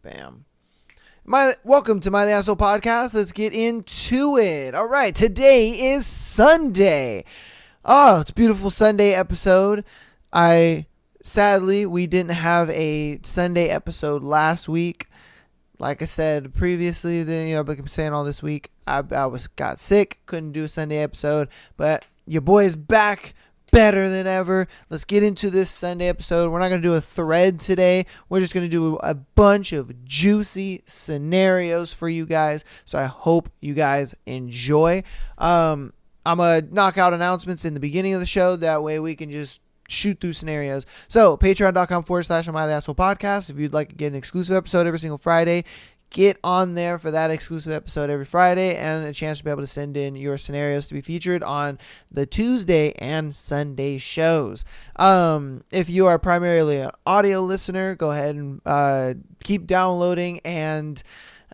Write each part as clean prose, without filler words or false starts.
fam? Welcome to My The Asshole Podcast. Let's get into it. All right, today is Sunday. Oh, it's a beautiful Sunday episode. Sadly, we didn't have a Sunday episode last week. Like I said previously, I've been saying all this week, I got sick, couldn't do a Sunday episode, but your boy's back better than ever. Let's get into this Sunday episode. We're not going to do a thread today. We're just going to do a bunch of juicy scenarios for you guys. So I hope you guys enjoy. I'm going to knock out announcements in the beginning of the show. That way we can just shoot through scenarios. So patreon.com/MyTheAssholePodcast. If you'd like to get an exclusive episode every single Friday, get on there for that exclusive episode every Friday and a chance to be able to send in your scenarios to be featured on the Tuesday and Sunday shows. If you are primarily an audio listener, go ahead and keep downloading and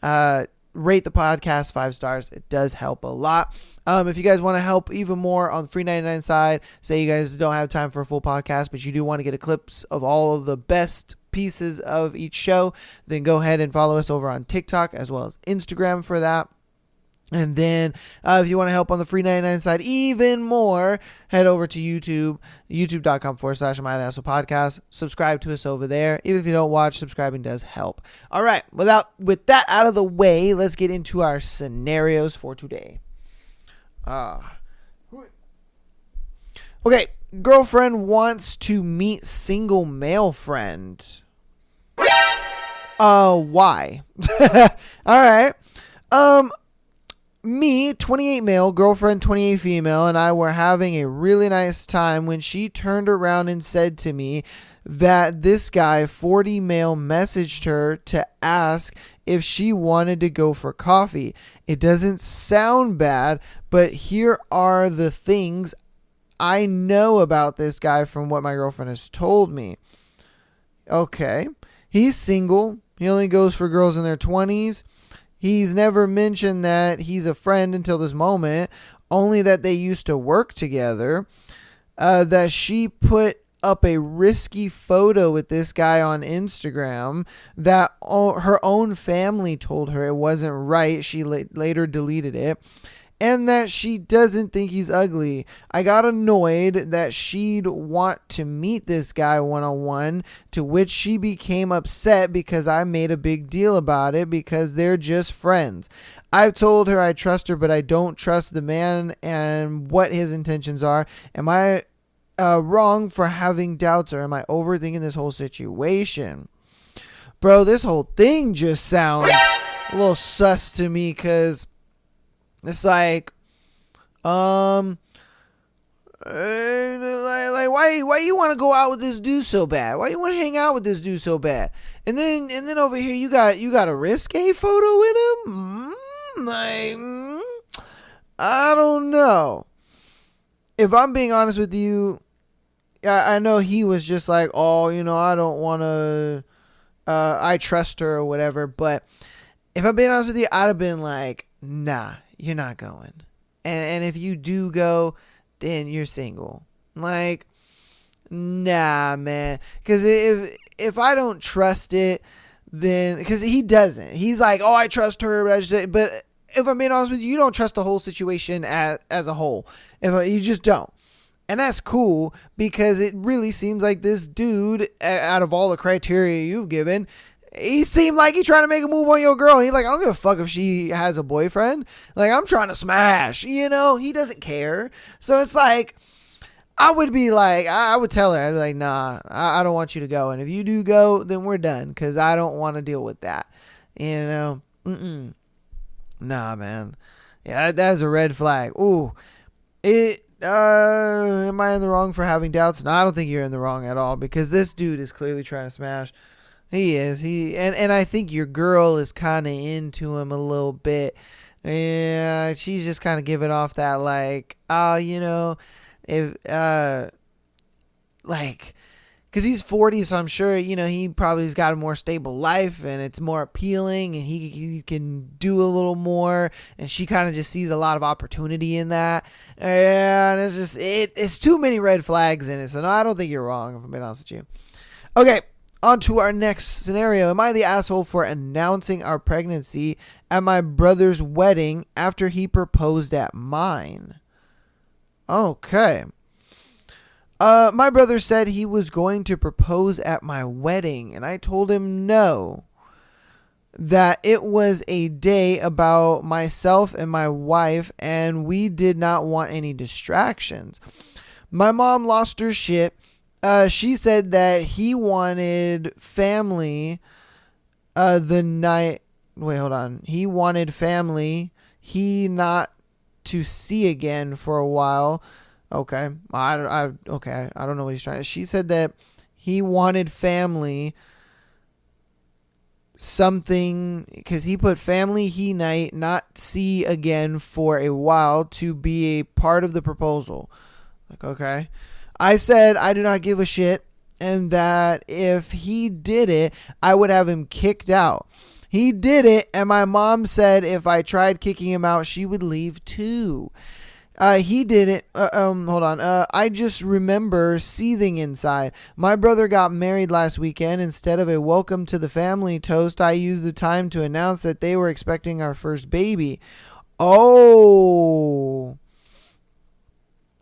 rate the podcast 5 stars. It does help a lot. If you guys want to help even more on the free 99 side, say you guys don't have time for a full podcast, but you do want to get clips of all of the best pieces of each show, then go ahead and follow us over on TikTok as well as Instagram for that. And then if you want to help on the free 99 side even more, head over to YouTube, youtube.com/MyTheAssholePodcast. Subscribe to us over there. Even if you don't watch, subscribing does help. All right, with that out of the way, let's get into our scenarios for today. Okay, girlfriend wants to meet single male friend. Why? All right. Me, 28 male, girlfriend 28 female, and I were having a really nice time when she turned around and said to me that this guy, 40 male, messaged her to ask if she wanted to go for coffee. It doesn't sound bad, but here are the things I know about this guy from what my girlfriend has told me. Okay. He's single. He only goes for girls in their 20s. He's never mentioned that he's a friend until this moment, only that they used to work together. That she put up a risky photo with this guy on Instagram that her own family told her it wasn't right. She later deleted it. And that she doesn't think he's ugly. I got annoyed that she'd want to meet this guy one-on-one, to which she became upset because I made a big deal about it because they're just friends. I've told her I trust her, but I don't trust the man and what his intentions are. Am I wrong for having doubts, or am I overthinking this whole situation? Bro, this whole thing just sounds a little sus to me, because it's like, why you want to go out with this dude so bad? Why you want to hang out with this dude so bad? And then over here you got a risque photo with him. I don't know. If I'm being honest with you, I know he was just like, oh, I don't want to. I trust her or whatever. But if I'm being honest with you, I'd have been like, nah. You're not going. And if you do go, then you're single. Like, nah, man. Because if I don't trust it, then... Because he doesn't. He's like, oh, I trust her. But if I'm being honest with you, you don't trust the whole situation as a whole. You just don't. And that's cool, because it really seems like this dude, out of all the criteria you've given... He seemed like he trying to make a move on your girl. He's like, I don't give a fuck if she has a boyfriend. Like, I'm trying to smash. He doesn't care. So it's like, I would be like, I would tell her, I'd be like, nah, I don't want you to go. And if you do go, then we're done, because I don't want to deal with that. Nah, man. Yeah, that's a red flag. Ooh. Am I in the wrong for having doubts? No, I don't think you're in the wrong at all, because this dude is clearly trying to smash. He is. And I think your girl is kind of into him a little bit. Yeah, she's just kind of giving off that, like, if because he's 40, so I'm sure he probably's got a more stable life and it's more appealing, and he can do a little more, and she kind of just sees a lot of opportunity in that. And it's just it's too many red flags in it. So no, I don't think you're wrong, if I'm being honest with you. Okay. On to our next scenario. Am I the asshole for announcing our pregnancy at my brother's wedding after he proposed at mine? Okay. My brother said he was going to propose at my wedding, and I told him no. That it was a day about myself and my wife, and we did not want any distractions. My mom lost her shit. She said that he wanted family the night. Wait, hold on. He wanted family he not to see again for a while. Okay. I don't know what he's trying to. She said that he wanted family something because he put family he night not see again for a while to be a part of the proposal. Like, okay. I said I do not give a shit, and that if he did it, I would have him kicked out. He did it, and my mom said if I tried kicking him out, she would leave too. He did it. Hold on. I just remember seething inside. My brother got married last weekend. Instead of a welcome to the family toast, I used the time to announce that they were expecting our first baby. Oh.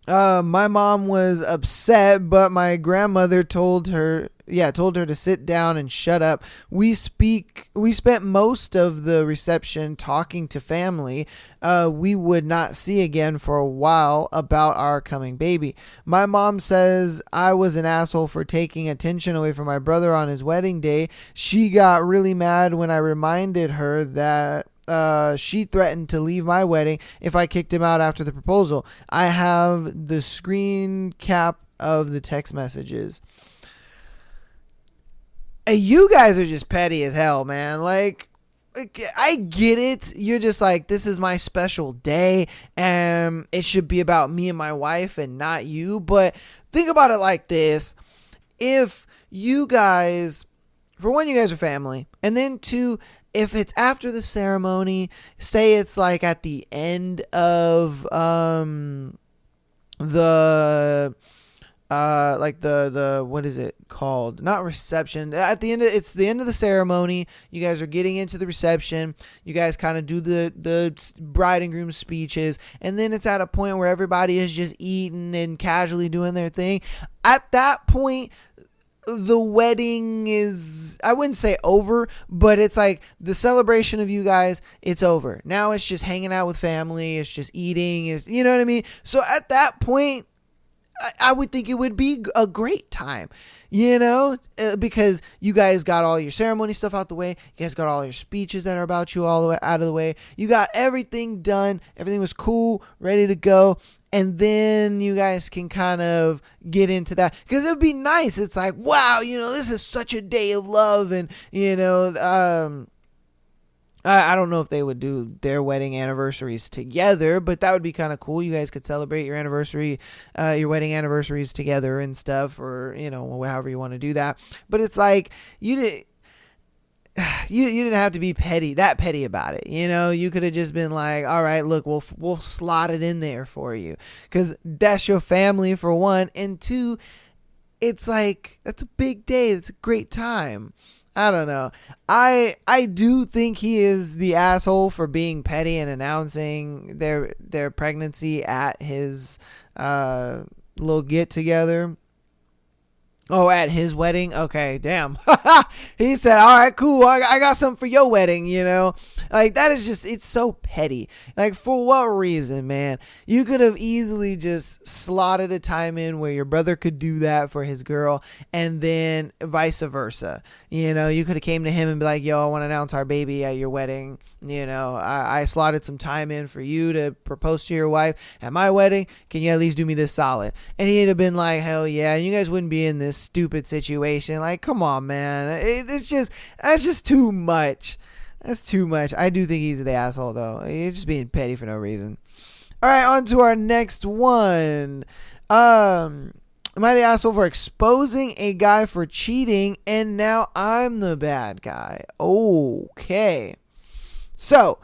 My mom was upset, but my grandmother told her to sit down and shut up. We spent most of the reception talking to family we would not see again for a while about our coming baby. My mom says I was an asshole for taking attention away from my brother on his wedding day. She got really mad when I reminded her that she threatened to leave my wedding if I kicked him out after the proposal. I have the screen cap of the text messages. You guys are just petty as hell, man. Like, I get it. You're just like, this is my special day, and it should be about me and my wife and not you. But think about it like this. If you guys, for one, you guys are family, and then two, if it's after the ceremony, say it's like at the end of the what is it called? Not reception. At the end it's the end of the ceremony. You guys are getting into the reception. You guys kind of do the bride and groom speeches, and then it's at a point where everybody is just eating and casually doing their thing. At that point, the wedding is, I wouldn't say over, but it's like the celebration of you guys, it's over. Now it's just hanging out with family. It's just eating. You know what I mean? So at that point, I would think it would be a great time, because you guys got all your ceremony stuff out the way. You guys got all your speeches that are about you all the way out of the way. You got everything done. Everything was cool, ready to go. And then you guys can kind of get into that, because it would be nice. It's like, wow, this is such a day of love. And, I don't know if they would do their wedding anniversaries together, but that would be kind of cool. You guys could celebrate your anniversary, your wedding anniversaries together and stuff, or, however you want to do that. But it's like, you didn't have to be that petty about it. You could have just been like, all right, look, we'll slot it in there for you, because that's your family, for one. And two, it's like, that's a big day. It's a great time. I don't know. I do think he is the asshole for being petty and announcing their pregnancy at his little get together. Oh, at his wedding? Okay, damn. He said, all right, cool. I got something for your wedding, Like, that is just, it's so petty. Like, for what reason, man? You could have easily just slotted a time in where your brother could do that for his girl, and then vice versa. You could have came to him and be like, yo, I want to announce our baby at your wedding. I slotted some time in for you to propose to your wife at my wedding. Can you at least do me this solid? And he'd have been like, hell yeah. And you guys wouldn't be in this stupid situation. Like, come on, man. That's just too much. That's too much. I do think he's the asshole, though. He's just being petty for no reason. All right, on to our next one. Am I the asshole for exposing a guy for cheating, and now I'm the bad guy? Okay. So,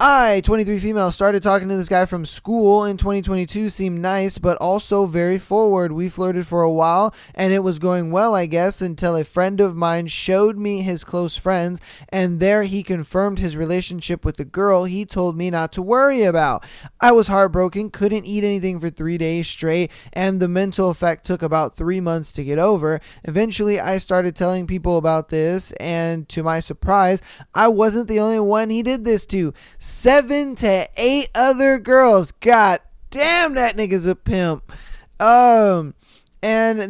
I, 23 female, started talking to this guy from school in 2022, seemed nice, but also very forward. We flirted for a while, and it was going well, I guess, until a friend of mine showed me his close friends, and there he confirmed his relationship with the girl he told me not to worry about. I was heartbroken, couldn't eat anything for 3 days straight, and the mental effect took about 3 months to get over. Eventually, I started telling people about this, and to my surprise, I wasn't the only one he did this to. 7 to 8 other girls. God damn, that nigga's a pimp. And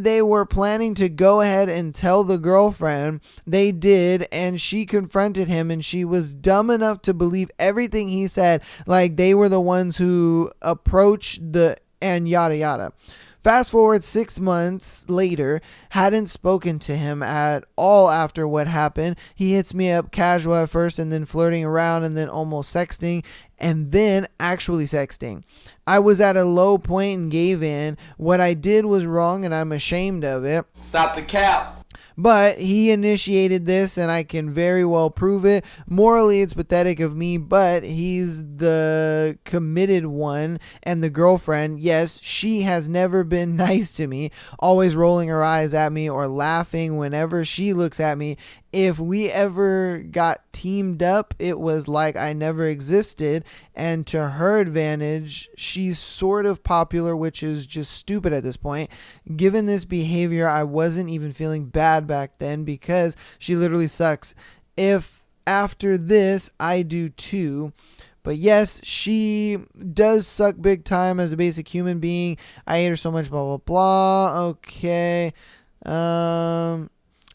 they were planning to go ahead and tell the girlfriend. They did, and she confronted him, and she was dumb enough to believe everything he said, like they were the ones who approached the and yada yada. Fast forward 6 months later, hadn't spoken to him at all after what happened. He hits me up casual at first, and then flirting around, and then almost sexting, and then actually sexting. I was at a low point and gave in. What I did was wrong, and I'm ashamed of it. Stop the cap. But he initiated this, and I can very well prove it. Morally, it's pathetic of me, but he's the committed one. And the girlfriend, yes, she has never been nice to me, always rolling her eyes at me or laughing whenever she looks at me. If we ever got teamed up, it was like I never existed. And to her advantage, she's sort of popular, which is just stupid at this point. Given this behavior, I wasn't even feeling bad back then because she literally sucks. If after this, I do too. But yes, she does suck big time as a basic human being. I hate her so much, blah, blah, blah. Okay.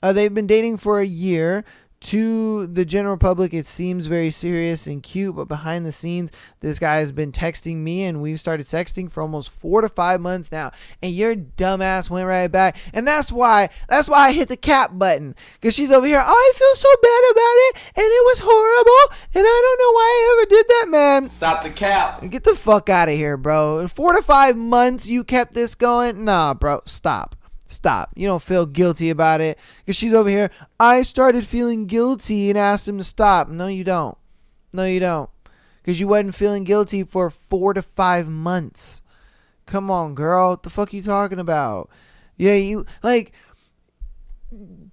They've been dating for a year. To the general public, it seems very serious and cute, but behind the scenes, this guy has been texting me, and we've started sexting for almost 4 to 5 months now. And your dumbass went right back, and that's why I hit the cap button, because she's over here. Oh, I feel so bad about it, and it was horrible, and I don't know why I ever did that, man. Stop the cap. Get the fuck out of here, bro. 4 to 5 months you kept this going? Nah, bro, stop. You don't feel guilty about it. Because she's over here. I started feeling guilty and asked him to stop. No, you don't. Because you wasn't feeling guilty for 4 to 5 months. Come on, girl. What the fuck are you talking about? Yeah, you like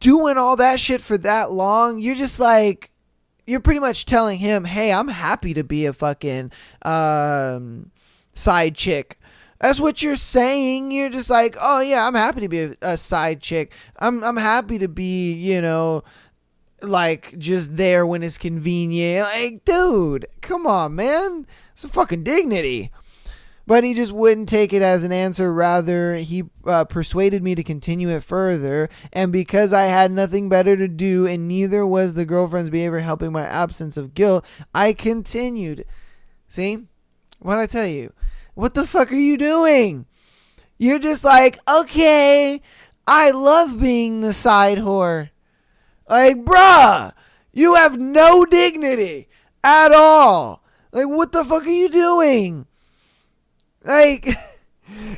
doing all that shit for that long. You're just like, you're pretty much telling him, hey, I'm happy to be a fucking side chick. That's what you're saying. You're just like, oh yeah, I'm happy to be a side chick. I'm happy to be, like just there when it's convenient. Like, dude, come on, man. Some fucking dignity. But he just wouldn't take it as an answer. Rather, he persuaded me to continue it further. And because I had nothing better to do, and neither was the girlfriend's behavior helping my absence of guilt, I continued. See? What'd I tell you? What the fuck are you doing? You're just like, okay, I love being the side whore. Like, bruh, you have no dignity at all. Like, what the fuck are you doing? Like,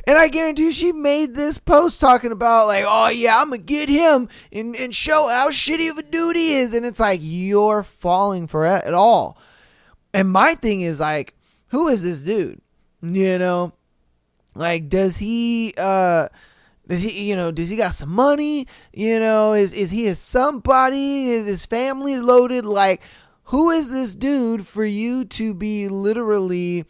and I guarantee you she made this post talking about, like, oh yeah, I'm gonna get him and show how shitty of a dude he is. And it's like, you're falling for it at all. And my thing is, like, who is this dude? Like, does he got some money? Is he a somebody? Is his family loaded? Like, who is this dude for you to be literally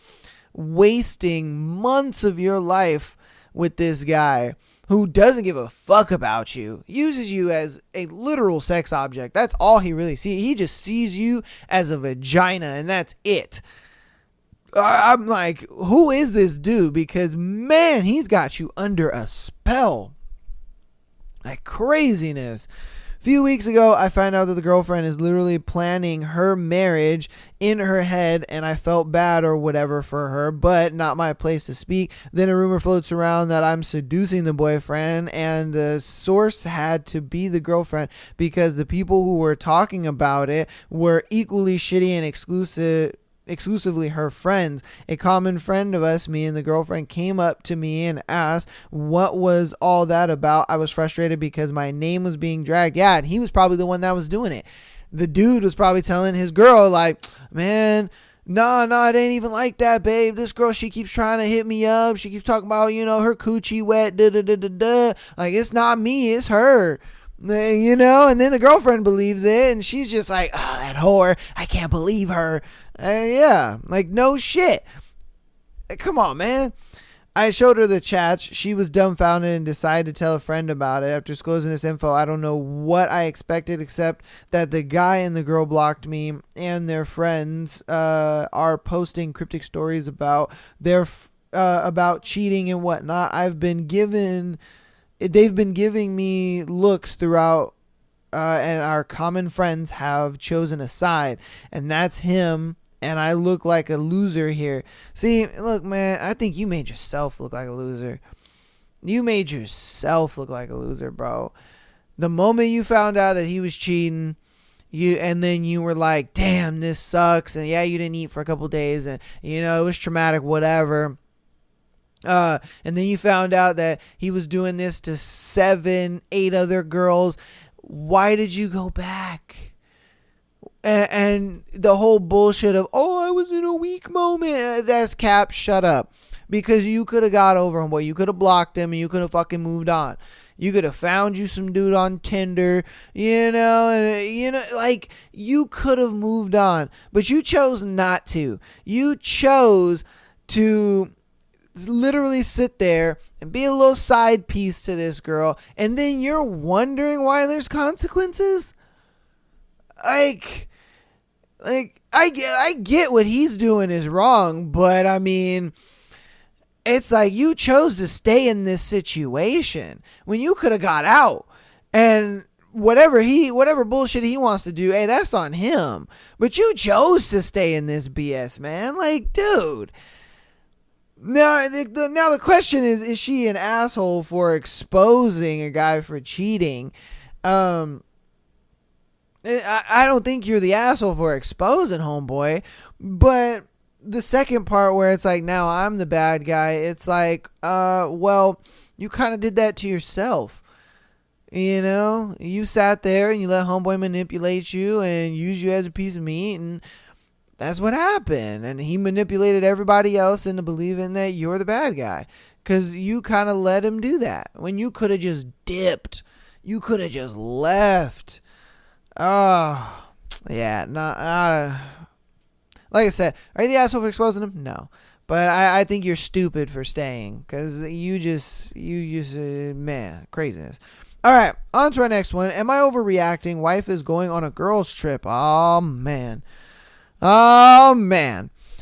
wasting months of your life with this guy who doesn't give a fuck about you, uses you as a literal sex object? That's all he really sees. He just sees you as a vagina, and that's it. I'm like, who is this dude? Because, man, he's got you under a spell. Like craziness. A few weeks ago, I found out that the girlfriend is literally planning her marriage in her head, and I felt bad or whatever for her, but not my place to speak. Then a rumor floats around that I'm seducing the boyfriend, and the source had to be the girlfriend because the people who were talking about it were equally shitty and exclusively her friends. A common friend of us, me and the girlfriend, came up to me and asked what was all that about. I was frustrated because my name was being dragged. Yeah, and he was probably the one that was doing it. The dude was probably telling his girl, like, man, No, it ain't even like that, babe. This girl, she keeps trying to hit me up. She keeps talking about, her coochie wet, da da da da da. Like, it's not me, it's her. And then the girlfriend believes it, and she's just like, oh, that whore, I can't believe her. Yeah, like, no shit. Come on, man. I showed her the chats. She was dumbfounded and decided to tell a friend about it. After disclosing this info, I don't know what I expected, except that the guy and the girl blocked me, and their friends are posting cryptic stories about their about cheating and whatnot. They've been giving me looks throughout, and our common friends have chosen a side, and that's him. And I look like a loser here. See, look, man, I think you made yourself look like a loser. You made yourself look like a loser, bro. The moment you found out that he was cheating, and then you were like, damn, this sucks. And yeah, you didn't eat for a couple days, and it was traumatic, whatever. And then you found out that he was doing this to 7, 8 other girls. Why did you go back? And the whole bullshit of, I was in a weak moment. That's cap. Shut up. Because you could have got over him, boy. You could have blocked him and you could have fucking moved on. You could have found you some dude on Tinder, like you could have moved on, but you chose not to. You chose to literally sit there and be a little side piece to this girl. And then you're wondering why there's consequences. I get what he's doing is wrong, but I mean, it's like you chose to stay in this situation when you could have got out, and whatever bullshit he wants to do, hey, that's on him. But you chose to stay in this BS, man. Like, dude. Now the question is she an asshole for exposing a guy for cheating? I don't think you're the asshole for exposing homeboy, but the second part where it's like, now I'm the bad guy, it's like, well, you kind of did that to yourself. You sat there and you let homeboy manipulate you and use you as a piece of meat, and that's what happened. And he manipulated everybody else into believing that you're the bad guy because you kind of let him do that when you could have just dipped. You could have just left. Oh, yeah. Not like I said, are you the asshole for exposing him? No. But I think you're stupid for staying because you just man, craziness. All right, on to our next one. Am I overreacting? Wife is going on a girls' trip. Oh, man.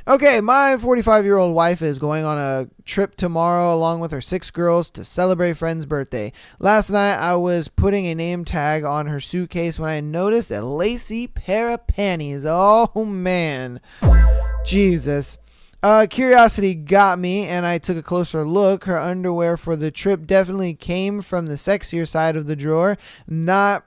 Okay, my 45-year-old wife is going on a trip tomorrow along with her 6 girls to celebrate a friend's birthday. Last night, I was putting a name tag on her suitcase when I noticed a lacy pair of panties. Oh, man. Jesus. Curiosity got me, and I took a closer look. Her underwear for the trip definitely came from the sexier side of the drawer. Not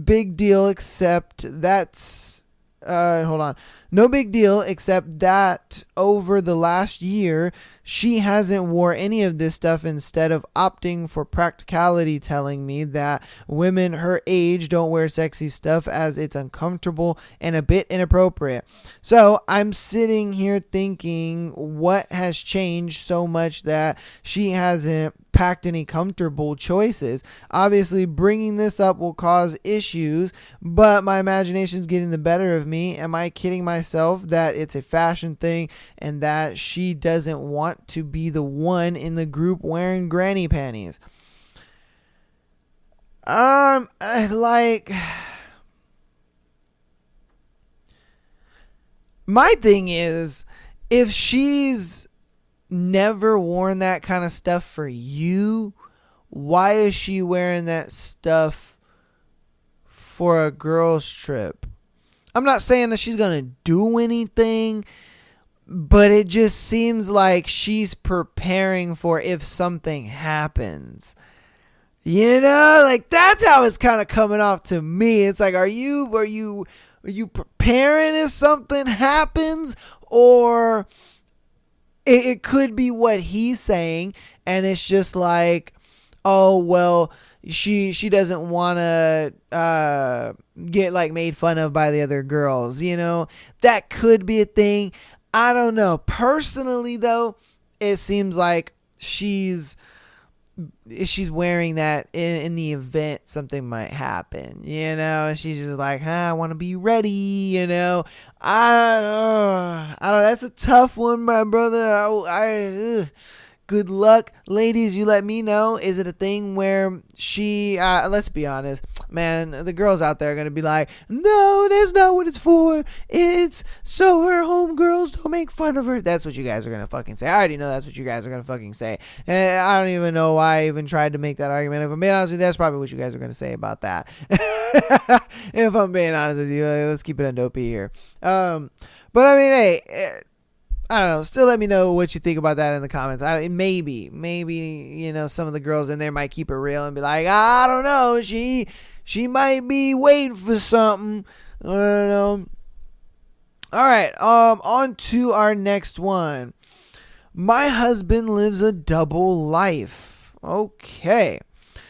big deal, except that's... hold on. No big deal, except that over the last year, she hasn't wore any of this stuff instead of opting for practicality, telling me that women her age don't wear sexy stuff as it's uncomfortable and a bit inappropriate. So I'm sitting here thinking, what has changed so much that she hasn't packed any comfortable choices? Obviously, bringing this up will cause issues, but my imagination's getting the better of me. Am I kidding myself that it's a fashion thing and that she doesn't want to be the one in the group wearing granny panties? My thing is, if she's never worn that kind of stuff for you, why is she wearing that stuff for a girl's trip? I'm not saying that she's gonna do anything, but it just seems like she's preparing for if something happens. Like that's how it's kind of coming off to me. It's like, are you preparing if something happens? Or it could be what he's saying, and it's just like, oh, well, she doesn't want to get like made fun of by the other girls. That could be a thing. I don't know. Personally, though, it seems like she's wearing that in the event something might happen, she's just like, I want to be ready, I don't know, that's a tough one, my brother. Good luck, ladies. You let me know. Is it a thing where she, let's be honest, man, the girls out there are going to be like, no, that's not what it's for. It's so her homegirls don't make fun of her. That's what you guys are going to fucking say. I already know that's what you guys are going to fucking say. And I don't even know why I even tried to make that argument. If I'm being honest with you, that's probably what you guys are going to say about that. If I'm being honest with you, let's keep it on dopey here. But I mean, hey, I don't know. Still let me know what you think about that in the comments. Maybe, some of the girls in there might keep it real and be like, I don't know. She might be waiting for something. I don't know. All right. On to our next one. My husband lives a double life. Okay.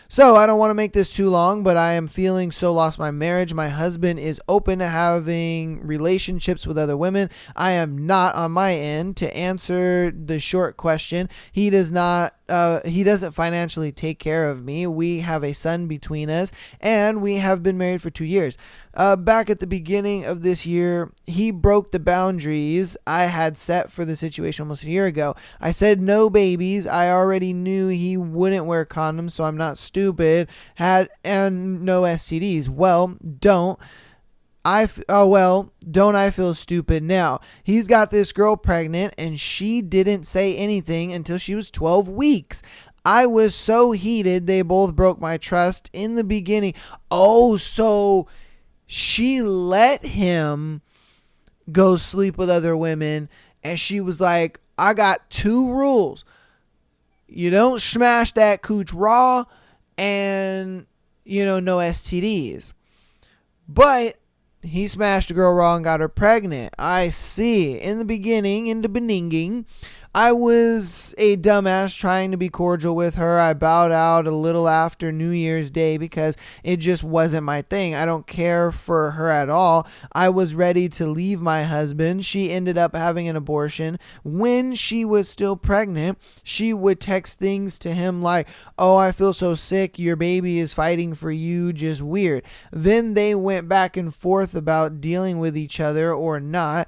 So I don't want to make this too long, but I am feeling so lost in my marriage. My husband is open to having relationships with other women. I am not on my end. To answer the short question, he doesn't financially take care of me. We have a son between us, and we have been married for 2 years. Back at the beginning of this year, he broke the boundaries I had set for the situation almost a year ago. I said no babies. I already knew he wouldn't wear condoms, so I'm not stupid. And no STDs. Well, don't I feel stupid now? He's got this girl pregnant, and she didn't say anything until she was 12 weeks. I was so heated, they both broke my trust in the beginning. Oh, so she let him go sleep with other women, and she was like, I got 2 rules. You don't smash that cooch raw, and, no STDs. But he smashed a girl raw and got her pregnant. I see. In the beginning, in the beninging, I was a dumbass trying to be cordial with her. I bowed out a little after New Year's Day because it just wasn't my thing. I don't care for her at all. I was ready to leave my husband. She ended up having an abortion. When she was still pregnant, she would text things to him like, oh, I feel so sick. Your baby is fighting for you. Just weird. Then they went back and forth about dealing with each other or not.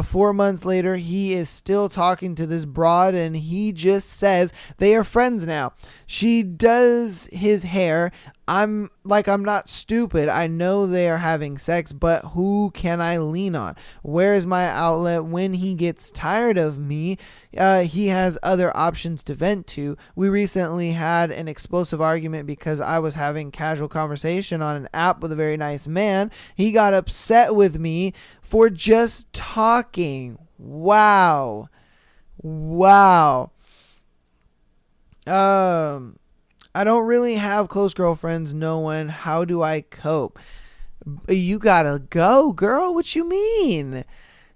4 months later, he is still talking to this broad, and he just says they are friends now. She does his hair. I'm not stupid. I know they are having sex, but who can I lean on? Where is my outlet when he gets tired of me? He has other options to vent to. We recently had an explosive argument because I was having casual conversation on an app with a very nice man. He got upset with me for just talking. Wow. I don't really have close girlfriends. No one. How do I cope? You gotta go, girl. What you mean?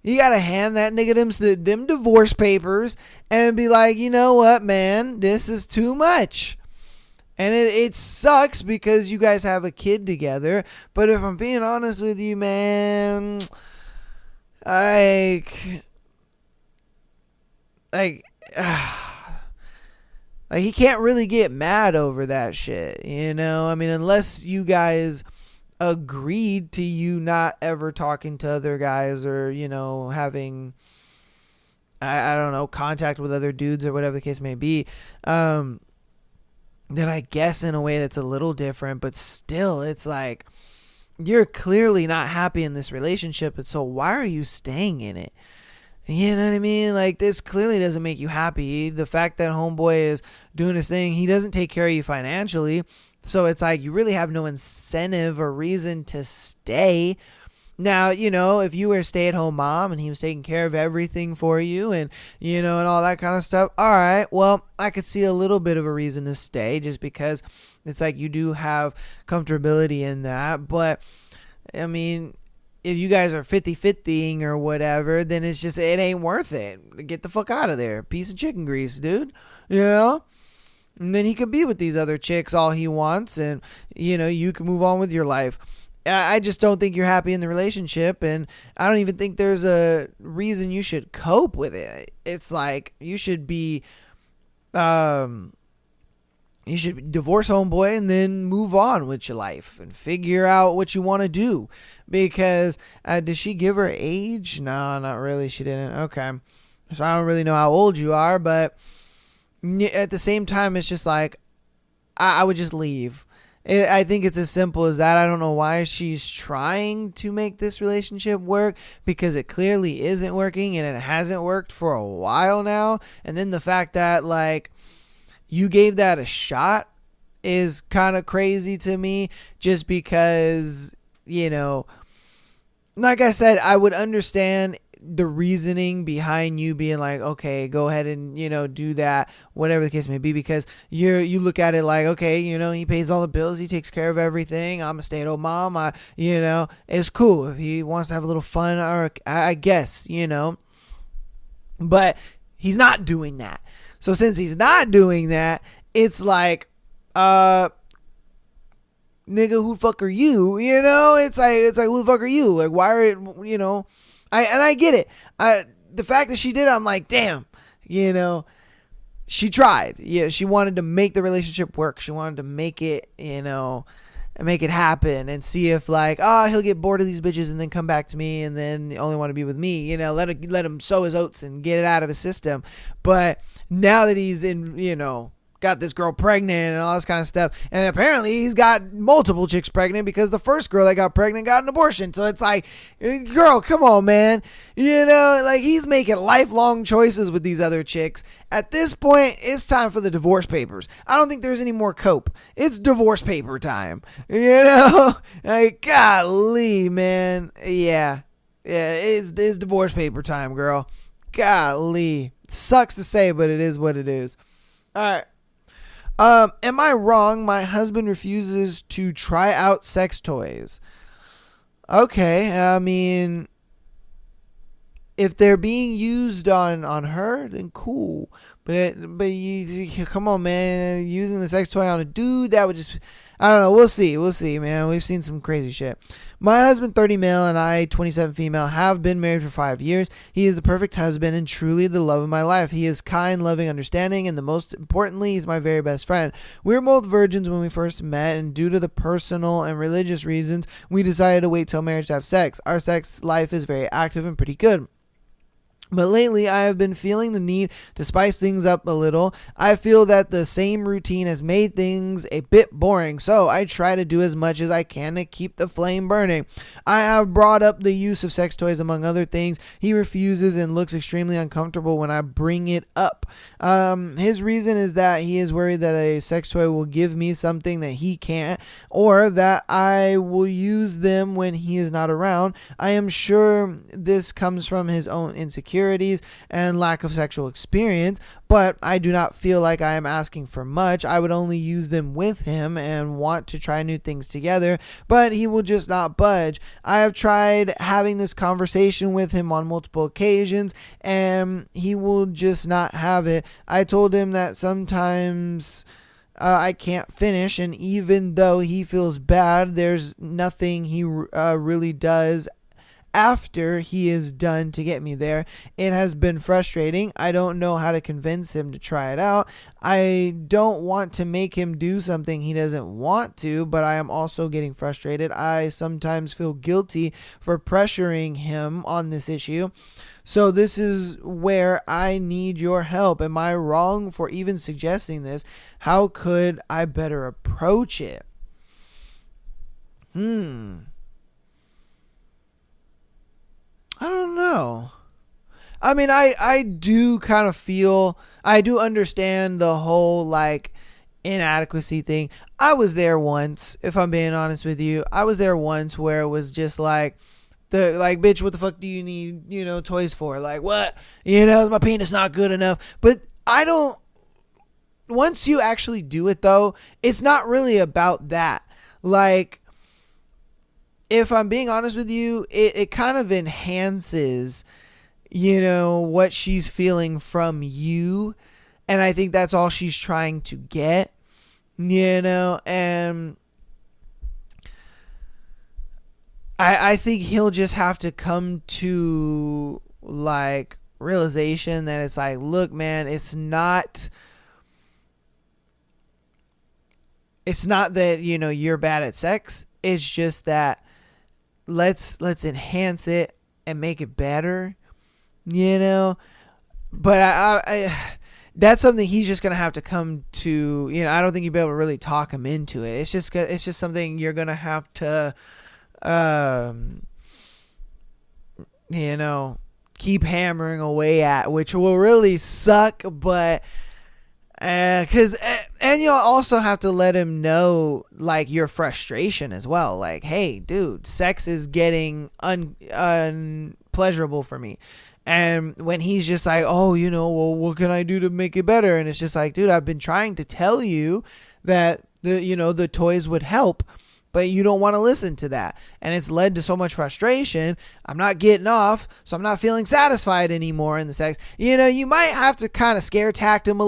You gotta hand that nigga them divorce papers and be like, you know what, man? This is too much. And it sucks because you guys have a kid together. But if I'm being honest with you, man, like he can't really get mad over that shit, I mean, unless you guys agreed to you not ever talking to other guys or, having, I don't know, contact with other dudes or whatever the case may be, then I guess in a way that's a little different, but still, it's like, you're clearly not happy in this relationship, and so why are you staying in it? You know what I mean? Like, this clearly doesn't make you happy. The fact that homeboy is doing his thing, he doesn't take care of you financially. So it's like you really have no incentive or reason to stay. Now, if you were a stay-at-home mom and he was taking care of everything for you and, and all that kind of stuff, all right, well, I could see a little bit of a reason to stay just because it's like you do have comfortability in that. But, I mean, if you guys are 50-50ing or whatever, then it's just, it ain't worth it. Get the fuck out of there. Piece of chicken grease, dude. And then he can be with these other chicks all he wants, and, you can move on with your life. I just don't think you're happy in the relationship, and I don't even think there's a reason you should cope with it. It's like you should divorce homeboy and then move on with your life and figure out what you want to do. Because did she give her age? No, not really. She didn't. Okay, so I don't really know how old you are, but at the same time, it's just like I would just leave. I think it's as simple as that. I don't know why she's trying to make this relationship work, because it clearly isn't working, and it hasn't worked for a while now. And then the fact that like you gave that a shot is kind of crazy to me, just because, you know, like I said, I would understand the reasoning behind you being like, okay, go ahead and, you know, do that, whatever the case may be, because you look at it like, okay, you know, he pays all the bills, he takes care of everything, I'm a stay-at-home mom, you know, it's cool if he wants to have a little fun, or I guess, you know, but he's not doing that. So since he's not doing that, it's like, nigga, who the fuck are you? You know, it's like who the fuck are you? Like, why are it, you know? I get it. The fact that she did it, I'm like, damn, you know, she tried. Yeah, she wanted to make the relationship work. She wanted to make it, you know, make it happen, and see if like, he'll get bored of these bitches and then come back to me and then only want to be with me. You know, let him sow his oats and get it out of his system. But now that he's in, you know, got this girl pregnant and all this kind of stuff, and apparently he's got multiple chicks pregnant, because the first girl that got pregnant got an abortion. So it's like, girl, come on, man. You know, like, he's making lifelong choices with these other chicks. At this point, it's time for the divorce papers. I don't think there's any more cope. It's divorce paper time. You know, like, golly, man. Yeah, it's divorce paper time, girl. Golly, sucks to say, but it is what it is. All right. Am I wrong? My husband refuses to try out sex toys. Okay, I mean, if they're being used on her, then cool. But you come on, man, using the sex toy on a dude, that would just, I don't know. We'll see, man. We've seen some crazy shit. My husband, 30 male, and I, 27 female, have been married for 5 years. He is the perfect husband and truly the love of my life. He is kind, loving, understanding, and the most importantly, he's my very best friend. We were both virgins when we first met, and due to the personal and religious reasons, we decided to wait till marriage to have sex. Our sex life is very active and pretty good. But lately, I have been feeling the need to spice things up a little. I feel that the same routine has made things a bit boring, so I try to do as much as I can to keep the flame burning. I have brought up the use of sex toys, among other things. He refuses and looks extremely uncomfortable when I bring it up. His reason is that he is worried that a sex toy will give me something that he can't, or that I will use them when he is not around. I am sure this comes from his own insecurities and lack of sexual experience, but I do not feel like I am asking for much. I would only use them with him and want to try new things together, but he will just not budge. I have tried having this conversation with him on multiple occasions, and he will just not have it. I told him that sometimes I can't finish, and even though he feels bad, there's nothing he really does after he is done to get me there. It has been frustrating. I don't know how to convince him to try it out. I don't want to make him do something he doesn't want to, but I am also getting frustrated. I sometimes feel guilty for pressuring him on this issue. So this is where I need your help. Am I wrong for even suggesting this? How could I better approach it? I don't know. I mean, I do kind of feel, I do understand the whole like inadequacy thing. I was there once, if I'm being honest with you. I was there once where it was just like, bitch, what the fuck do you need, toys for? Like, what? Is my penis not good enough? But I don't, once you actually do it though, it's not really about that. Like, if I'm being honest with you, it kind of enhances, what she's feeling from you. And I think that's all she's trying to get, and I think he'll just have to come to like realization that it's like, look, man, it's not that, you know, you're bad at sex. It's just that let's enhance it and make it better, you know. But I that's something he's just gonna have to come to. You know, I don't think you'll be able to really talk him into it. It's just something you're gonna have to, you know, keep hammering away at, which will really suck. But and you'll also have to let him know like your frustration as well. Like, hey, dude, sex is getting unpleasurable for me. And when he's just like, oh, you know, well, what can I do to make it better? And it's just like, dude, I've been trying to tell you that the toys would help, but you don't want to listen to that. And it's led to so much frustration. I'm not getting off, so I'm not feeling satisfied anymore in the sex. You know, you might have to kind of scare tactic him a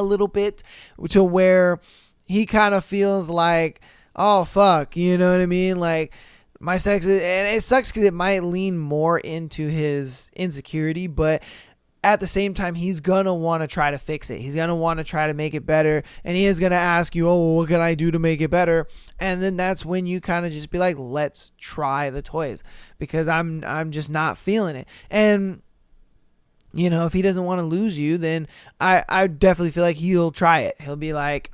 little bit to where he kind of feels like, oh, fuck, you know what I mean? Like, my sex is, and it sucks because it might lean more into his insecurity, but at the same time, he's going to want to try to fix it. He's going to want to try to make it better. And he is going to ask you, oh, well, what can I do to make it better? And then that's when you kind of just be like, let's try the toys, because I'm just not feeling it. And, you know, if he doesn't want to lose you, then I definitely feel like he'll try it. He'll be like,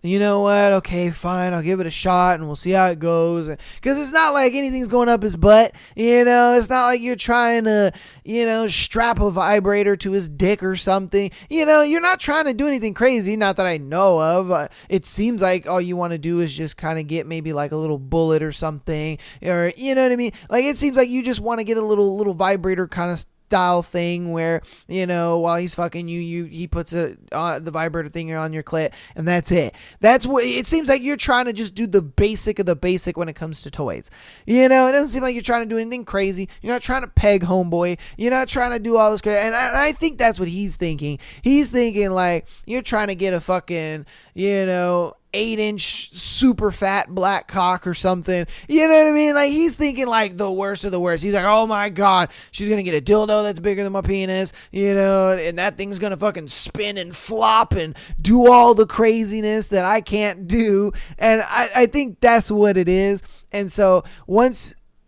you know what? Okay, fine. I'll give it a shot and we'll see how it goes. Because it's not like anything's going up his butt. You know, it's not like you're trying to, you know, strap a vibrator to his dick or something. You know, you're not trying to do anything crazy. Not that I know of. It seems like all you want to do is just kind of get maybe like a little bullet or something. Or, you know what I mean? Like, it seems like you just want to get a little vibrator kind of style thing where, you know, while he's fucking you he puts the vibrator thing on your clit, and that's it. That's what it seems like. You're trying to just do the basic of the basic when it comes to toys. You know, it doesn't seem like you're trying to do anything crazy. You're not trying to peg homeboy. You're not trying to do all this crazy. And I think that's what he's thinking. He's thinking like you're trying to get a fucking, you know, 8-inch super fat black cock or something. You know what I mean? Like, he's thinking like the worst of the worst. He's like, oh my god, she's gonna get a dildo that's bigger than my penis, you know, and that thing's gonna fucking spin and flop and do all the craziness that I can't do. And I think that's what it is. And so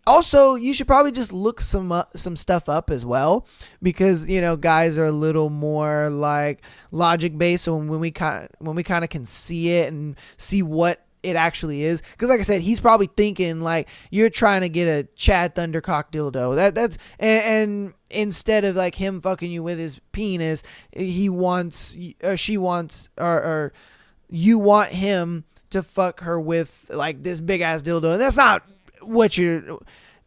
also, you should probably just look some stuff up as well, because, you know, guys are a little more like logic based. So when we kind of can see it and see what it actually is, because like I said, he's probably thinking like you're trying to get a Chad Thundercock dildo. That's and instead of like him fucking you with his penis, he wants or she wants or you want him to fuck her with like this big ass dildo, and that's not what you're,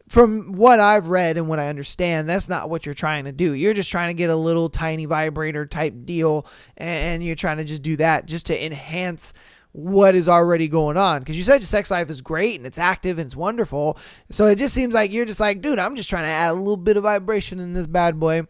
from what I've read and what I understand, that's not what you're trying to do. You're just trying to get a little tiny vibrator type deal, and you're trying to just do that just to enhance what is already going on, because you said your sex life is great and it's active and it's wonderful. So it just seems like you're just like, dude, I'm just trying to add a little bit of vibration in this bad boy.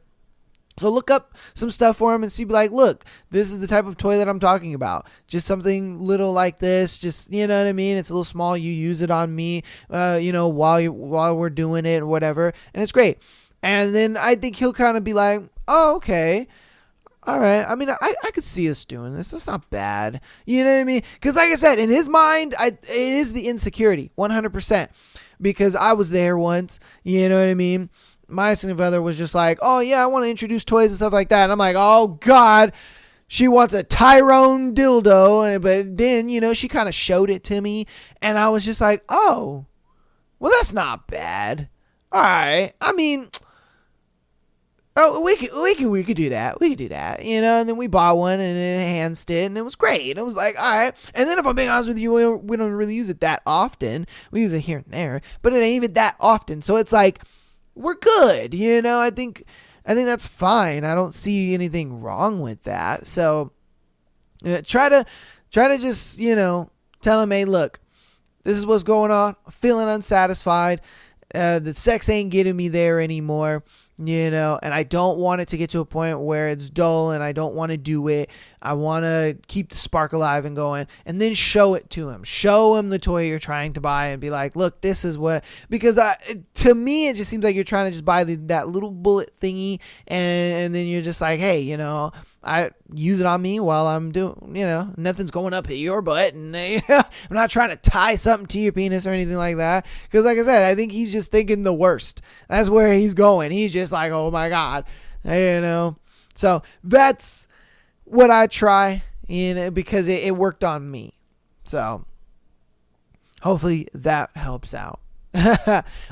So look up some stuff for him and see, like, look, this is the type of toy that I'm talking about. Just something little like this. Just, you know what I mean? It's a little small. You use it on me, you know, while we're doing it or whatever. And it's great. And then I think he'll kind of be like, oh, okay. All right. I mean, I could see us doing this. That's not bad. You know what I mean? Because like I said, in his mind, it is the insecurity, 100%. Because I was there once. You know what I mean? My significant other was just like, oh yeah, I want to introduce toys and stuff like that. And I'm like, oh god, she wants a Tyrone dildo. But then, you know, she kind of showed it to me, and I was just like, oh, well, that's not bad. All right. I mean, oh, we could do that. We could do that, you know. And then we bought one and enhanced it, and it was great. And it was like, all right. And then if I'm being honest with you, we don't really use it that often. We use it here and there, but it ain't even that often. So it's like, we're good, you know. I think that's fine. I don't see anything wrong with that. So try to just, you know, tell him, hey, look, this is what's going on. I'm feeling unsatisfied. The sex ain't getting me there anymore, and I don't want it to get to a point where it's dull and I don't want to do it. I want to keep the spark alive and going, and then show it to him. Show him the toy you're trying to buy and be like, look, this is what, because to me, it just seems like you're trying to just buy that little bullet thingy, and then you're just like, hey, I use it on me while I'm doing, nothing's going up your butt, and I'm not trying to tie something to your penis or anything like that. Because like I said, I think he's just thinking the worst. That's where he's going. He's just like, oh my God, So that's what I try, because it worked on me. So hopefully that helps out.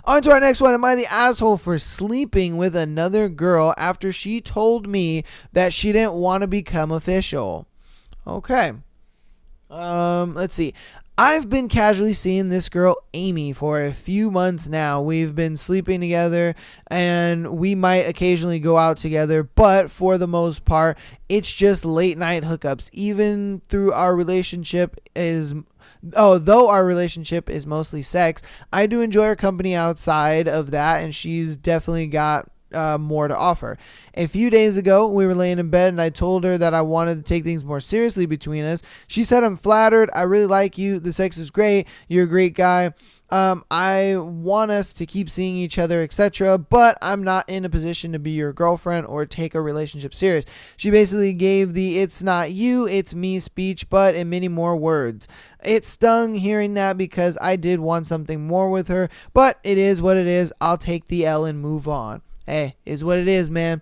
On to our next one. Am I the asshole for sleeping with another girl after she told me that she didn't want to become official? Okay. Let's see. I've been casually seeing this girl, Amy, for a few months now. We've been sleeping together and we might occasionally go out together, but for the most part, it's just late night hookups. Though our relationship is mostly sex, I do enjoy her company outside of that, and she's definitely got more to offer. A few days ago, we were laying in bed and I told her that I wanted to take things more seriously between us. She said, I'm flattered. I really like you. The sex is great. You're a great guy. I want us to keep seeing each other, etc., but I'm not in a position to be your girlfriend or take a relationship serious. She basically gave the "it's not you, it's me" speech, but in many more words. It stung hearing that because I did want something more with her, but it is what it is. I'll take the L and move on. Hey, is what it is, man.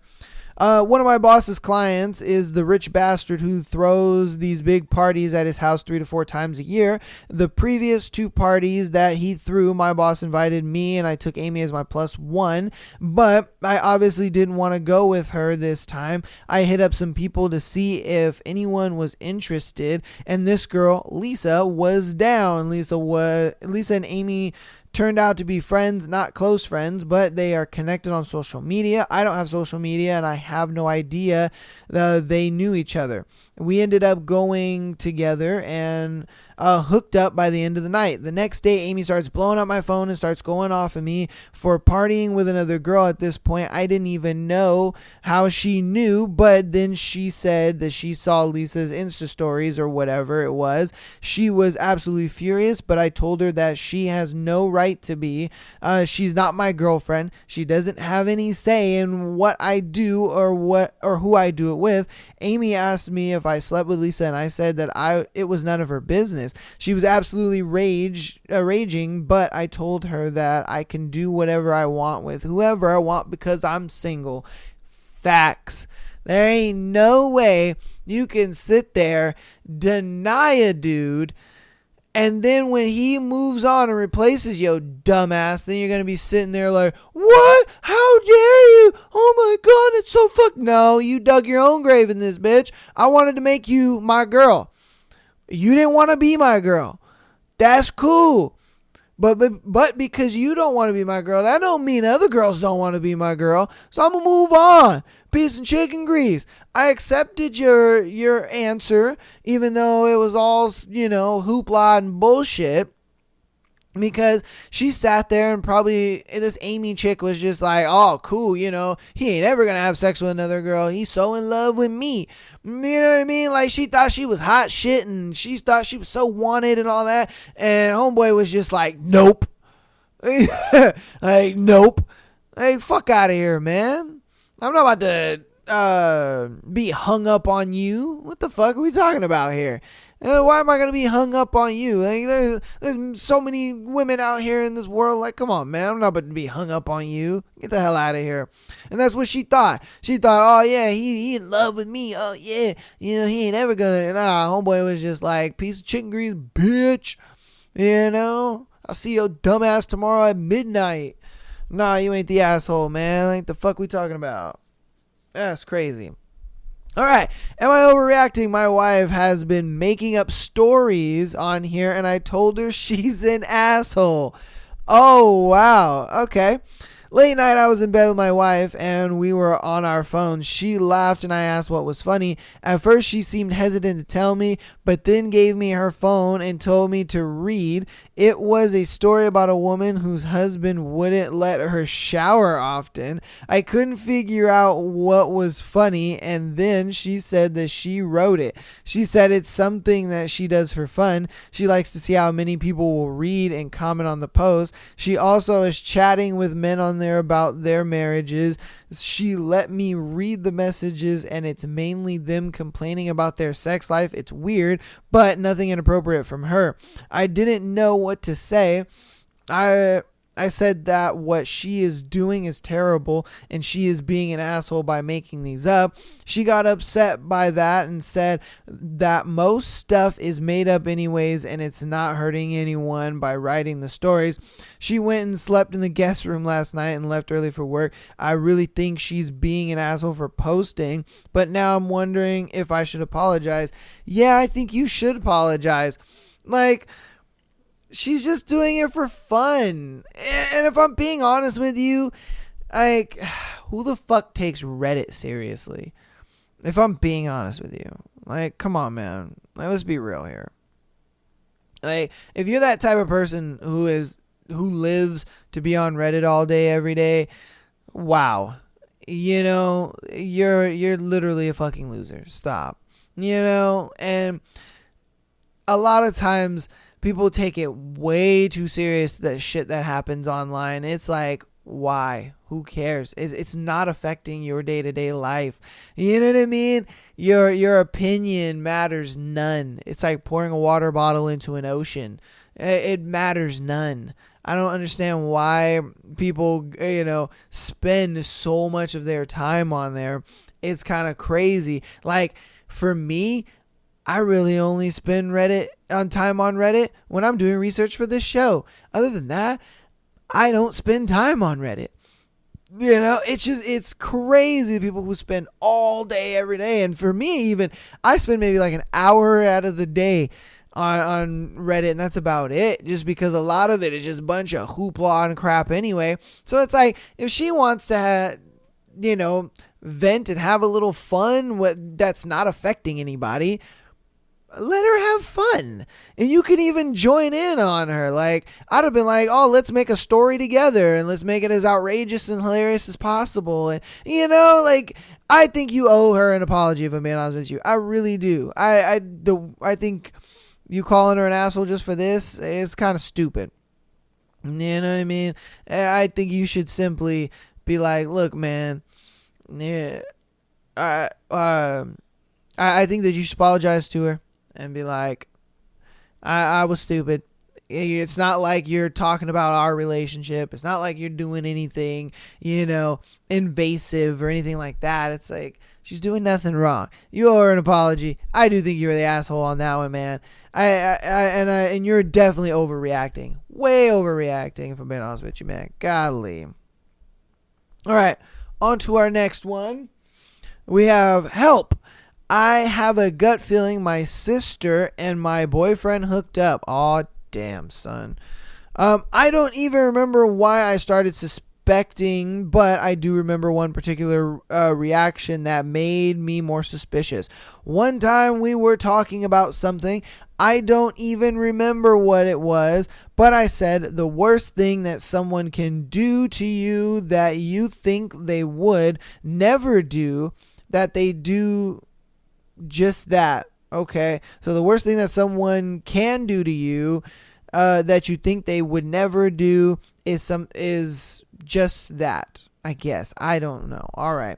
One of my boss's clients is the rich bastard who throws these big parties at his house 3 to 4 times a year. The previous 2 parties that he threw, my boss invited me and I took Amy as my +1, but I obviously didn't want to go with her this time. I hit up some people to see if anyone was interested, and this girl, Lisa, was down. Lisa and Amy turned out to be friends, not close friends, but they are connected on social media. I don't have social media, and I have no idea they knew each other. We ended up going together and hooked up by the end of the night. The next day, Amy starts blowing up my phone and starts going off of me for partying with another girl. At this point, I didn't even know how she knew, but then she said that she saw Lisa's Insta stories or whatever it was. She was absolutely furious, but I told her that she has no right to be. She's not my girlfriend. She doesn't have any say in what I do or who I do it with. Amy asked me if I slept with Lisa, and I said that it was none of her business. She was absolutely raging, but I told her that I can do whatever I want with whoever I want because I'm single. Facts. There ain't no way you can sit there, deny a dude, and then when he moves on and replaces your dumbass, then you're going to be sitting there like, what? How dare you? Oh my God, it's so No, you dug your own grave in this, bitch. I wanted to make you my girl. You didn't want to be my girl. That's cool. But because you don't want to be my girl, that don't mean other girls don't want to be my girl. So I'm going to move on. Peace and chicken grease. I accepted your answer, even though it was all, hoopla and bullshit. Because she sat there and probably this Amy chick was just like, oh, cool, he ain't ever going to have sex with another girl. He's so in love with me. You know what I mean? Like, she thought she was hot shit and she thought she was so wanted and all that. And homeboy was just like, nope. Like, nope. Like, fuck out of here, man. I'm not about to be hung up on you. What the fuck are we talking about here? Why am I going to be hung up on you? Like, there's so many women out here in this world. Like, come on, man. I'm not about to be hung up on you. Get the hell out of here. And that's what she thought. She thought, oh, yeah, he in love with me. Oh, yeah. He ain't ever going to. Nah, homeboy was just like, piece of chicken grease, bitch. I'll see your dumbass tomorrow at midnight. Nah, you ain't the asshole, man. Like, the fuck we talking about? That's crazy. All right. Am I overreacting? My wife has been making up stories on here, and I told her she's an asshole. Oh, wow. Okay. Late night, I was in bed with my wife and we were on our phones. She laughed and I asked what was funny. At first, she seemed hesitant to tell me, but then gave me her phone and told me to read. It was a story about a woman whose husband wouldn't let her shower often. I couldn't figure out what was funny, and then she said that she wrote it. She said it's something that she does for fun. She likes to see how many people will read and comment on the post. She also is chatting with men on there about their marriages. She let me read the messages, and it's mainly them complaining about their sex life. It's weird, but nothing inappropriate from her. I didn't know what to say. I said that what she is doing is terrible and she is being an asshole by making these up. She got upset by that and said that most stuff is made up anyways and it's not hurting anyone by writing the stories. She went and slept in the guest room last night and left early for work. I really think she's being an asshole for posting, but now I'm wondering if I should apologize. Yeah, I think you should apologize. Like, she's just doing it for fun. And if I'm being honest with you, like, who the fuck takes Reddit seriously? If I'm being honest with you. Like, come on, man. Like, let's be real here. Like, if you're that type of person who lives to be on Reddit all day, every day, wow. You know, you're literally a fucking loser. Stop. You know, and a lot of times people take it way too serious, that shit that happens online. It's like, why? Who cares? It's not affecting your day-to-day life. You know what I mean? Your opinion matters none. It's like pouring a water bottle into an ocean. It matters none. I don't understand why people, spend so much of their time on there. It's kind of crazy. Like, for me, I really only spend time on Reddit when I'm doing research for this show. Other than that, I don't spend time on Reddit. You know, it's crazy, the people who spend all day every day. And for me, even, I spend maybe like an hour out of the day on Reddit, and that's about it, just because a lot of it is just a bunch of hoopla and crap anyway. So it's like, if she wants to vent and have a little fun that's not affecting anybody, let her have fun. And you can even join in on her. Like, I'd have been like, oh, let's make a story together and let's make it as outrageous and hilarious as possible. And, I think you owe her an apology, if I'm being honest with you. I really do. I think you calling her an asshole just for this is kind of stupid. You know what I mean? I think you should simply be like, look, man, yeah, I think that you should apologize to her and be like, I was stupid. It's not like you're talking about our relationship. It's not like you're doing anything, invasive or anything like that. It's like, she's doing nothing wrong. You owe her an apology. I do think you're the asshole on that one, man. And you're definitely overreacting. Way overreacting, if I'm being honest with you, man. Golly. All right, on to our next one. We have help. I have a gut feeling my sister and my boyfriend hooked up. Aw, damn, son. I don't even remember why I started suspecting, but I do remember one particular reaction that made me more suspicious. One time we were talking about something. I don't even remember what it was, but I said the worst thing that someone can do to you that you think they would never do, that they do just that. Okay, so the worst thing that someone can do to you that you think they would never do is just that. I guess. I don't know. All right.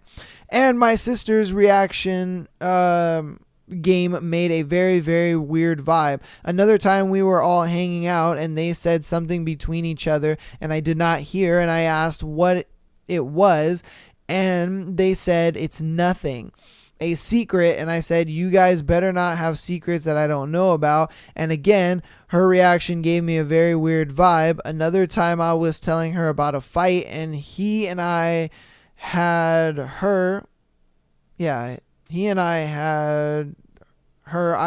And my sister's reaction game made a very, very weird vibe. Another time we were all hanging out and they said something between each other and I did not hear, and I asked what it was and they said it's nothing. A secret. And I said, you guys better not have secrets that I don't know about. And again, her reaction gave me a very weird vibe. Another time I was telling her about a fight and he and I had her. I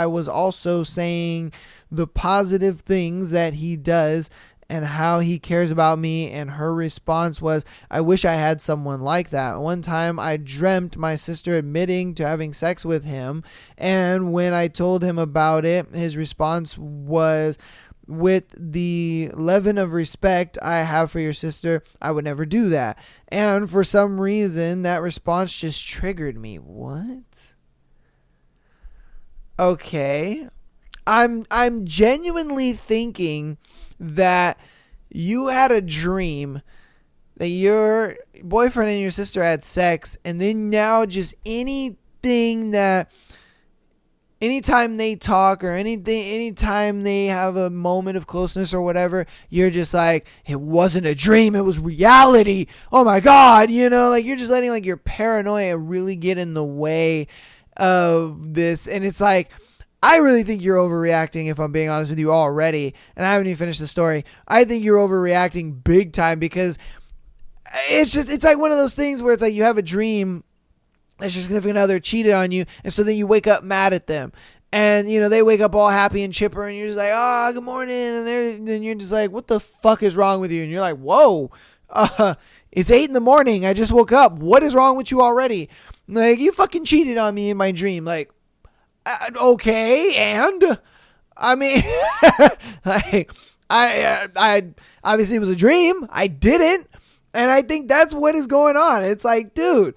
was also saying the positive things that he does and how he cares about me. And her response was, I wish I had someone like that. One time I dreamt my sister admitting to having sex with him, and when I told him about it, his response was, with the level of respect I have for your sister, I would never do that. And for some reason, that response just triggered me. What? Okay. I'm genuinely thinking that you had a dream that your boyfriend and your sister had sex, and then now just anything that anytime they talk or anytime they have a moment of closeness or whatever, you're just like, it wasn't a dream, it was reality. Oh my God. Like you're just letting like your paranoia really get in the way of this. And it's like, I really think you're overreacting, if I'm being honest with you already. And I haven't even finished the story. I think you're overreacting big time, because it's like one of those things where it's like you have a dream that your significant other cheated on you, and so then you wake up mad at them, and they wake up all happy and chipper, and you're just like, oh, good morning, and then you're just like, what the fuck is wrong with you? And you're like, whoa, it's 8 a.m. I just woke up. What is wrong with you already? Like, you fucking cheated on me in my dream. Like, okay, and I mean, like, I obviously it was a dream. I didn't, and I think that's what is going on. It's like, dude,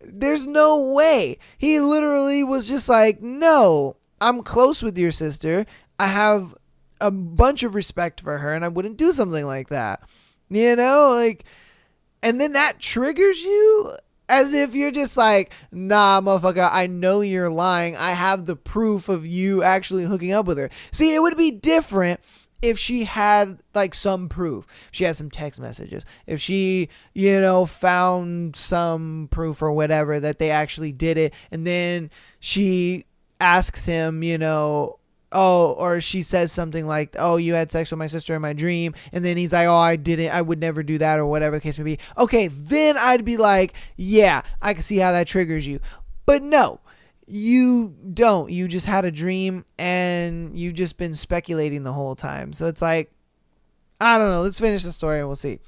there's no way. He literally was just like, no, I'm close with your sister. I have a bunch of respect for her, and I wouldn't do something like that. Like, and then that triggers you as if you're just like, nah, motherfucker, I know you're lying. I have the proof of you actually hooking up with her. See, it would be different if she had like some proof. If she had some text messages, if she, found some proof or whatever that they actually did it, and then she asks him, or she says something like, oh, you had sex with my sister in my dream, and then he's like, oh, I didn't, I would never do that, or whatever the case may be. Okay, then I'd be like, yeah, I can see how that triggers you. But no, you don't. You just had a dream, and you've just been speculating the whole time. So it's like, I don't know. Let's finish the story and we'll see.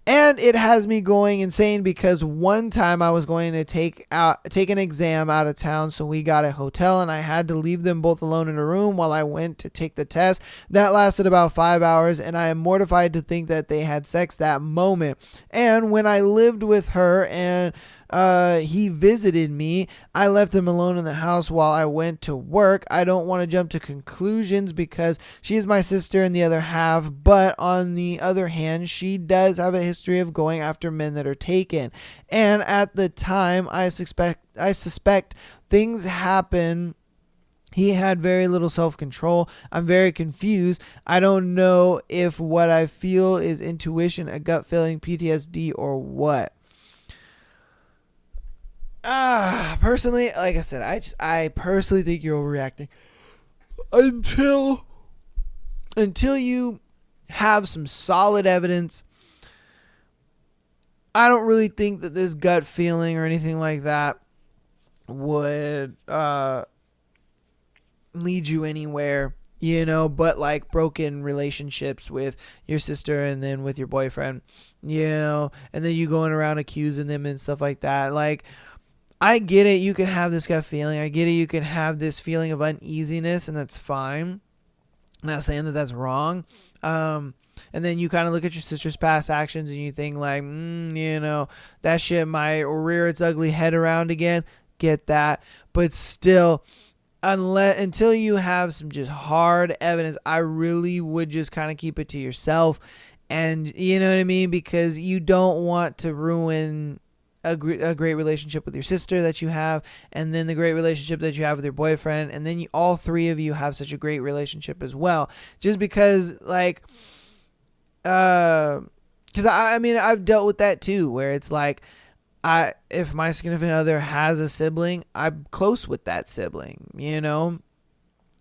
And it has me going insane, because one time I was going to take an exam out of town, so we got a hotel, and I had to leave them both alone in a room while I went to take the test. That lasted about 5 hours, and I am mortified to think that they had sex that moment. And when I lived with her and he visited me, I left him alone in the house while I went to work. I don't want to jump to conclusions, because she is my sister in the other half, but on the other hand, she does have a history of going after men that are taken. And at the time, I suspect things happen. He had very little self-control. I'm very confused. I don't know if what I feel is intuition, a gut feeling, PTSD, or what. Personally, like I said, I personally think you're overreacting until you have some solid evidence. I don't really think that this gut feeling or anything like that would lead you anywhere, but like broken relationships with your sister and then with your boyfriend, and then you going around accusing them and stuff like that. Like, I get it. You can have this gut feeling. I get it. You can have this feeling of uneasiness, and that's fine. I'm not saying that that's wrong. And then you kind of look at your sister's past actions and you think like, that shit might rear its ugly head around again. Get that. But still, until you have some just hard evidence, I really would just kind of keep it to yourself. And you know what I mean? Because you don't want to ruin a great relationship with your sister that you have, and then the great relationship that you have with your boyfriend, and then all three of you have such a great relationship as well. Just because, like, because I mean, I've dealt with that too, where it's like, if my significant other has a sibling, I'm close with that sibling, and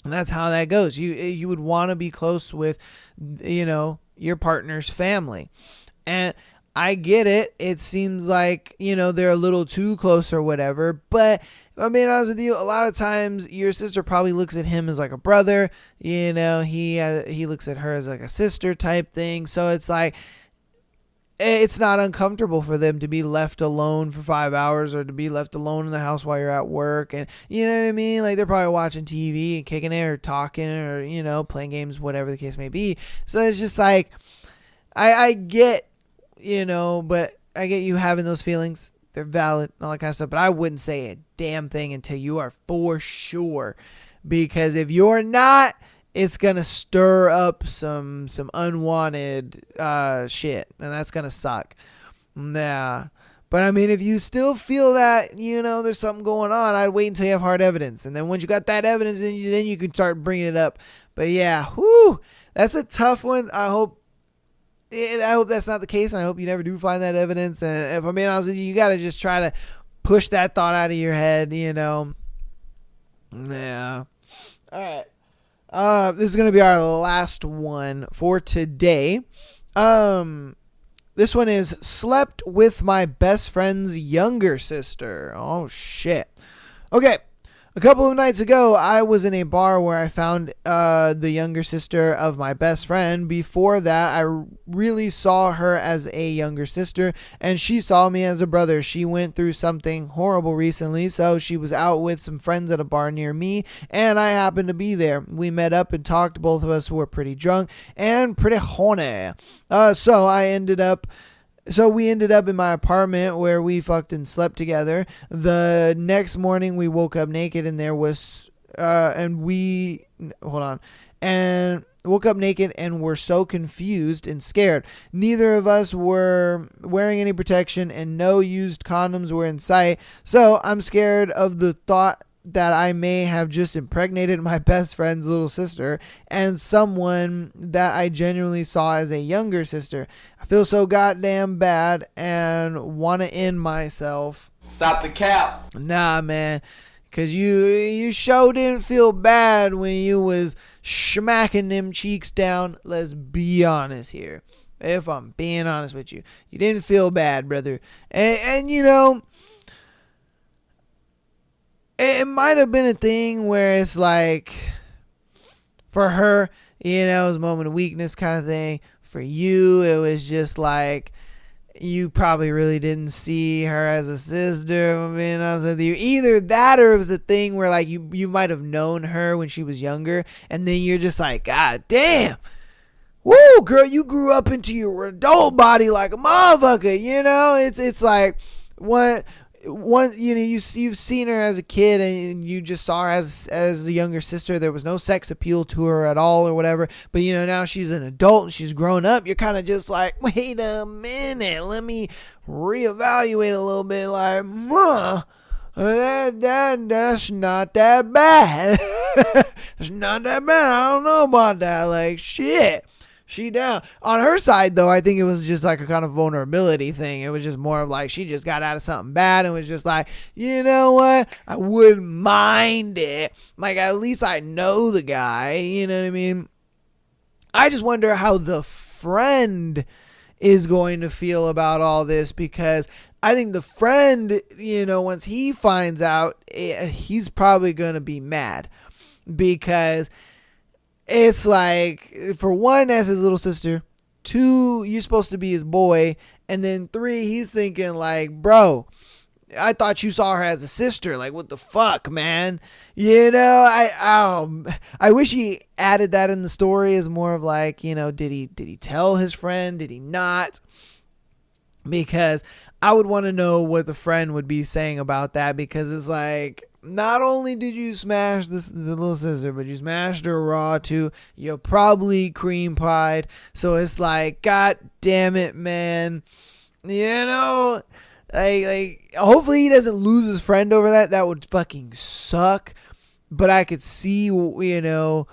that's how that goes. You would want to be close with, your partner's family, and I get it. It seems like, they're a little too close or whatever, but I'm being honest with you, a lot of times your sister probably looks at him as like a brother. You know, he looks at her as like a sister type thing. So it's like, it's not uncomfortable for them to be left alone for 5 hours or to be left alone in the house while you're at work. And you know what I mean? Like, they're probably watching TV and kicking it or talking or, you know, playing games, whatever the case may be. So it's just like, I get, you know, but I get you having those feelings. They're valid and all that kind of stuff. But I wouldn't say a damn thing until you are for sure. Because if you're not, it's going to stir up some unwanted shit. And that's going to suck. Yeah. But I mean, if you still feel that, you know, there's something going on, I'd wait until you have hard evidence. And then once you got that evidence, then you can start bringing it up. But yeah, whew, that's a tough one. I hope that's not the case. And I hope you never do find that evidence. And if I'm being honest with you, you got to just try to push that thought out of your head, you know. Yeah. All right. This is going to be our last one for today. This one is slept with my best friend's younger sister. Oh, shit. Okay. A couple of nights ago, I was in a bar where I found the younger sister of my best friend. Before that, I really saw her as a younger sister, and she saw me as a brother. She went through something horrible recently, so she was out with some friends at a bar near me, and I happened to be there. We met up and talked. Both of us were pretty drunk and pretty horny. So we ended up in my apartment where we fucked and slept together. The next morning we woke up naked and woke up naked and were so confused and scared. Neither of us were wearing any protection and no used condoms were in sight. So I'm scared of the thought that I may have just impregnated my best friend's little sister and someone that I genuinely saw as a younger sister. I feel so goddamn bad and want to end myself. Stop the cap. Nah, man. Because you sure didn't feel bad when you was smacking them cheeks down. Let's be honest here. If I'm being honest with you. You didn't feel bad, brother. And you know, it might have been a thing where it's like, for her, you know, it was a moment of weakness kind of thing. For you, it was just like, you probably really didn't see her as a sister, if I'm being honest with you. Either that or it was a thing where like you might have known her when she was younger, and then you're just like, God damn. Woo, girl, you grew up into your adult body like a motherfucker, you know? It's like, one, you know, you've seen her as a kid and you just saw her as a younger sister. There was no sex appeal to her at all or whatever. But, you know, now she's an adult and she's grown up. You're kind of just like, wait a minute, let me reevaluate a little bit. Like, that's not that bad. It's not that bad. I don't know about that. Like, shit. She down. On her side, though, I think it was just like a kind of vulnerability thing. It was just more of like she just got out of something bad and was just like, you know what? I wouldn't mind it. Like, at least I know the guy. You know what I mean? I just wonder how the friend is going to feel about all this, because I think the friend, you know, once he finds out, he's probably going to be mad, because it's like, for one, that's his little sister. Two, you're supposed to be his boy. And then three, he's thinking like, bro, I thought you saw her as a sister. Like, what the fuck, man? You know, I wish he added that in the story as more of like, you know, did he tell his friend? Did he not? Because I would want to know what the friend would be saying about that, because it's like, not only did you smash the little sister, but you smashed her raw too. You probably cream pied. So it's like, God damn it, man. You know, like hopefully he doesn't lose his friend over that. That would fucking suck. But I could see, you know,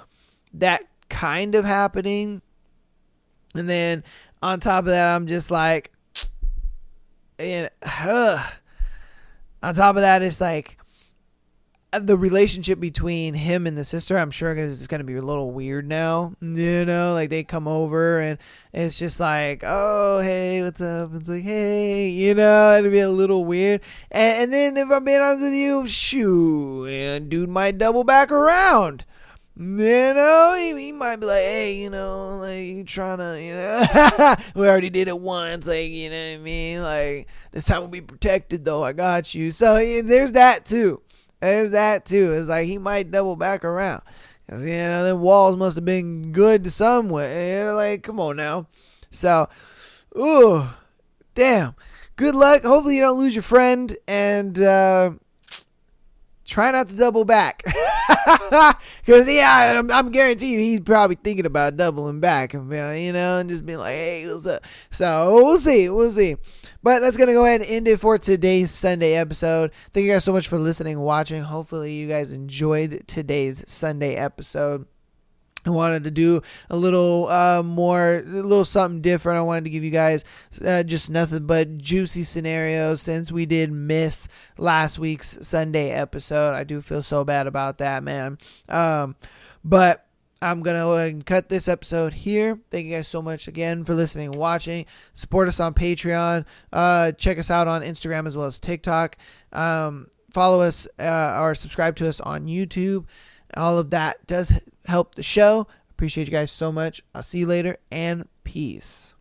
that kind of happening. And then on top of that, I'm just like, on top of that, it's like, the relationship between him and the sister, I'm sure is going to be a little weird now. Like they come over and it's just like, oh, hey, what's up? It's like, hey, it'll be a little weird. And then if I'm being honest with you, shoot, dude might double back around. He might be like, hey, like you trying to, we already did it once, like, you know what I mean? Like, this time we'll be protected though. I got you. So there's that too. It's like he might double back around. Cause the walls must have been good to some way. Like, come on now. So, ooh, damn. Good luck. Hopefully you don't lose your friend, and try not to double back. Because, I'm guarantee you he's probably thinking about doubling back, and just being like, hey, what's up? So, we'll see. But that's going to go ahead and end it for today's Sunday episode. Thank you guys so much for listening and watching. Hopefully you guys enjoyed today's Sunday episode. I wanted to do a little something different. I wanted to give you guys just nothing but juicy scenarios since we did miss last week's Sunday episode. I do feel so bad about that, man. But I'm going to go ahead and cut this episode here. Thank you guys so much again for listening and watching. Support us on Patreon. Check us out on Instagram as well as TikTok. Follow us or subscribe to us on YouTube. All of that does help the show. Appreciate you guys so much. I'll see you later, and peace.